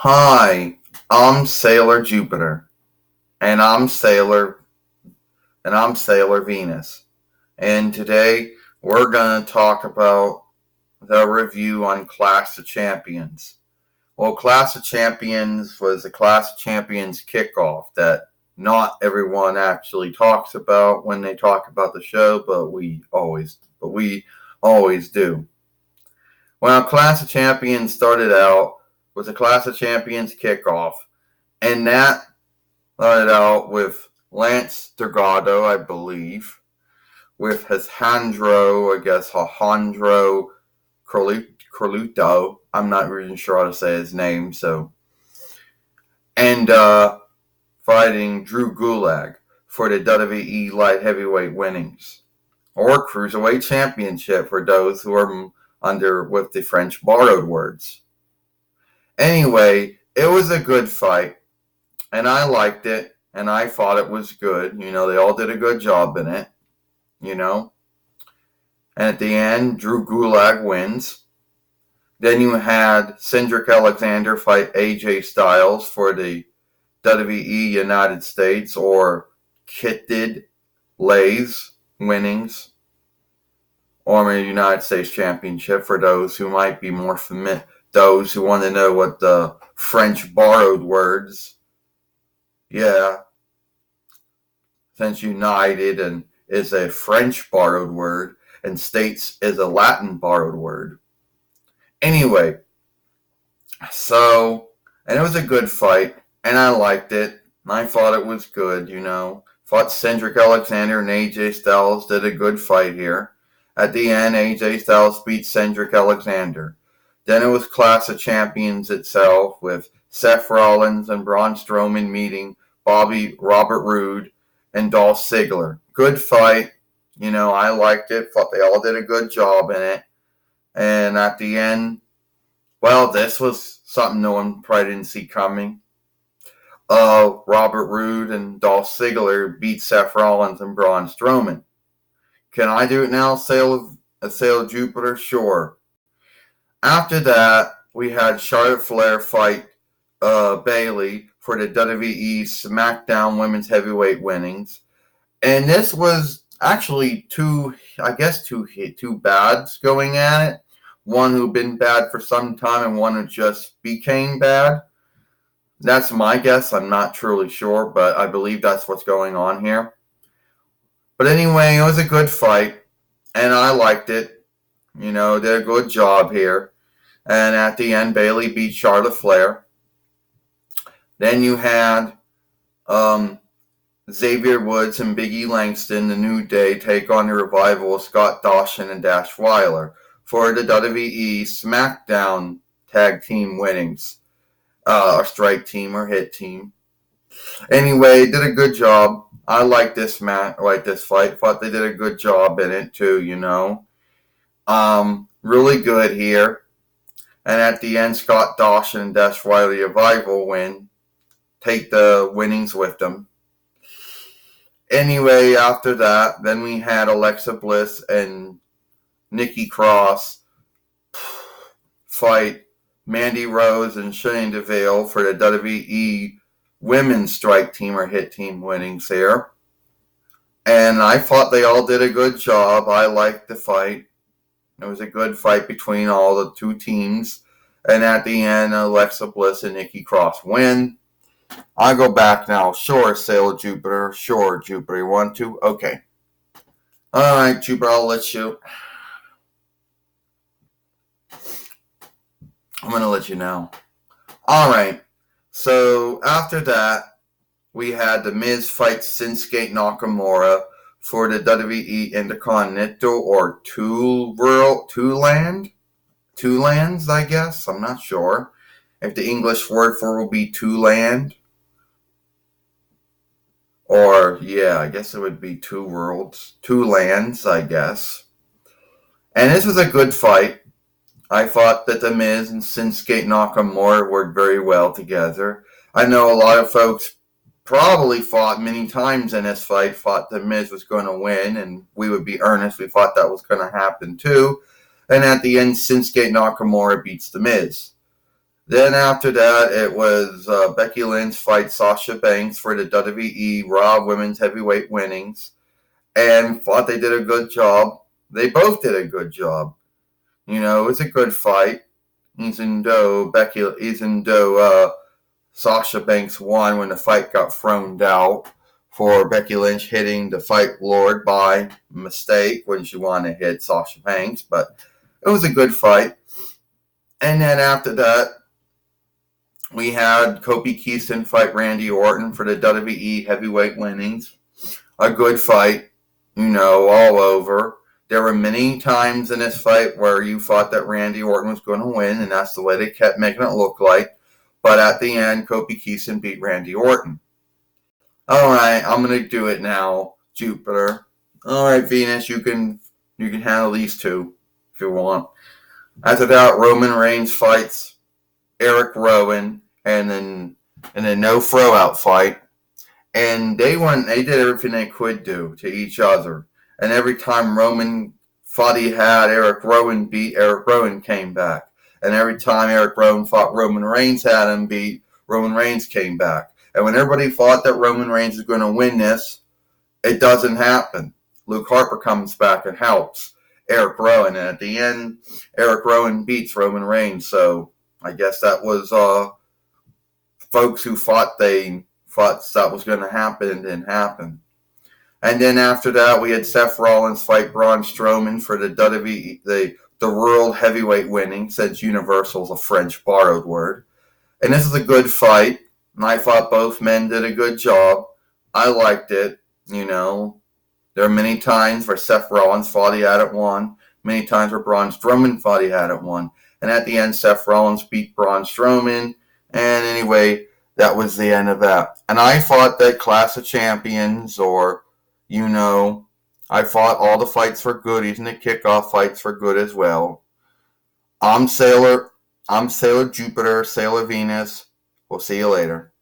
Hi, I'm Sailor Jupiter, and I'm Sailor Venus. And today we're going to talk about the review on Clash of Champions. Well, Clash of Champions was a Clash of Champions kickoff that not everyone actually talks about when they talk about the show, but we always do. Well, Clash of Champions started out with a Clash of Champions kickoff, and that started out with Lance Delgado, I believe, with Alejandro Corluto. I'm not really sure how to say his name, and fighting Drew Gulak for the WWE Light Heavyweight winnings, or Cruiserweight Championship for those who are under with the French borrowed words. Anyway, it was a good fight, and I liked it, and I thought it was good. They all did a good job in it, And at the end, Drew Gulak wins. Then you had Cedric Alexander fight AJ Styles for the WWE United States, or Kitted Lays winnings, or the United States Championship for those who might be more familiar, those who want to know what the French borrowed words. Yeah, since United and is a French borrowed word and States is a Latin borrowed word. Anyway, and it was a good fight, and I liked it. And I thought it was good, Thought Cedric Alexander and AJ Styles did a good fight here. At the end, AJ Styles beat Cedric Alexander. Then it was Clash of Champions itself, with Seth Rollins and Braun Strowman meeting Robert Roode and Dolph Ziggler. Good fight. I liked it. Thought they all did a good job in it. And at the end, well, this was something no one probably didn't see coming. Robert Roode and Dolph Ziggler beat Seth Rollins and Braun Strowman. Can I do it now, Sail of Jupiter? Sure. After that, we had Charlotte Flair fight Bayley for the WWE SmackDown Women's Heavyweight winnings. And this was actually two bads going at it. One who'd been bad for some time and one who just became bad. That's my guess. I'm not truly sure, but I believe that's what's going on here. But anyway, it was a good fight, and I liked it. Did a good job here. And at the end, Bayley beat Charlotte Flair. Then you had Xavier Woods and Big E Langston, the New Day, take on the Revival of Scott Dawson and Dash Weiler for the WWE SmackDown Tag Team winnings. Or Strike Team or Hit Team. Anyway, did a good job. I like this fight. Thought they did a good job in it too, Really good here. And at the end, Scott Dawson and Dash Weiler Revival win. Take the winnings with them. Anyway, after that, then we had Alexa Bliss and Nikki Cross fight Mandy Rose and Shayna Deville for the WWE Women's Strike Team or Hit Team winnings here. And I thought they all did a good job. I liked the fight. It was a good fight between all the two teams. And at the end, Alexa Bliss and Nikki Cross win. I go back now. Sure, Sail of Jupiter. Sure, Jupiter. You want to? Okay. All right, Jupiter, I'll let you. I'm going to let you know. All right. So after that, we had The Miz fight Shinsuke Nakamura for the WWE Intercontinental or Two Lands, I guess. I'm not sure if the English word for it will be Two Land. Or, yeah, I guess it would be Two Worlds. Two Lands, I guess. And this was a good fight. I thought that The Miz and Shinsuke Nakamura worked very well together. I know a lot of folks probably fought many times in this fight, thought The Miz was going to win, and we would be earnest. We thought that was going to happen too. And at the end, Shinsuke Nakamura beats The Miz. Then after that, it was Becky Lynch fight Sasha Banks for the WWE Raw Women's Heavyweight winnings, and thought they did a good job. They both did a good job. You know, it was a good fight. Even though Sasha Banks won when the fight got thrown out for Becky Lynch hitting the Fight Lord by mistake when she wanted to hit Sasha Banks, but it was a good fight. And then after that, we had Kofi Kingston fight Randy Orton for the WWE heavyweight winnings. A good fight, you know, all over. There were many times in this fight where you thought that Randy Orton was going to win, and that's the way they kept making it look like. But at the end, Kofi Kingston beat Randy Orton. All right, I'm gonna do it now, Jupiter. All right, Venus, you can handle these two if you want. After that, Roman Reigns fights Eric Rowan, and then no throw out fight. And they did everything they could do to each other. And every time Roman thought he had Eric Rowan beat, Eric Rowan came back. And every time Eric Rowan thought Roman Reigns had him beat, Roman Reigns came back. And when everybody thought that Roman Reigns was going to win this, it doesn't happen. Luke Harper comes back and helps Eric Rowan. And at the end, Eric Rowan beats Roman Reigns. So I guess that was folks who thought that was going to happen and didn't happen. And then after that, we had Seth Rollins fight Braun Strowman for the WWE, the World Heavyweight winning, since Universal's a French borrowed word. And this is a good fight, and I thought both men did a good job. I liked it, you know. There are many times where Seth Rollins thought he had it won, many times where Braun Strowman thought he had it won. And at the end, Seth Rollins beat Braun Strowman, and anyway, that was the end of that. And I thought that Clash of Champions, or, you know, I thought all the fights were good, even the kickoff fights were good as well. I'm Sailor Jupiter, Sailor Venus. We'll see you later.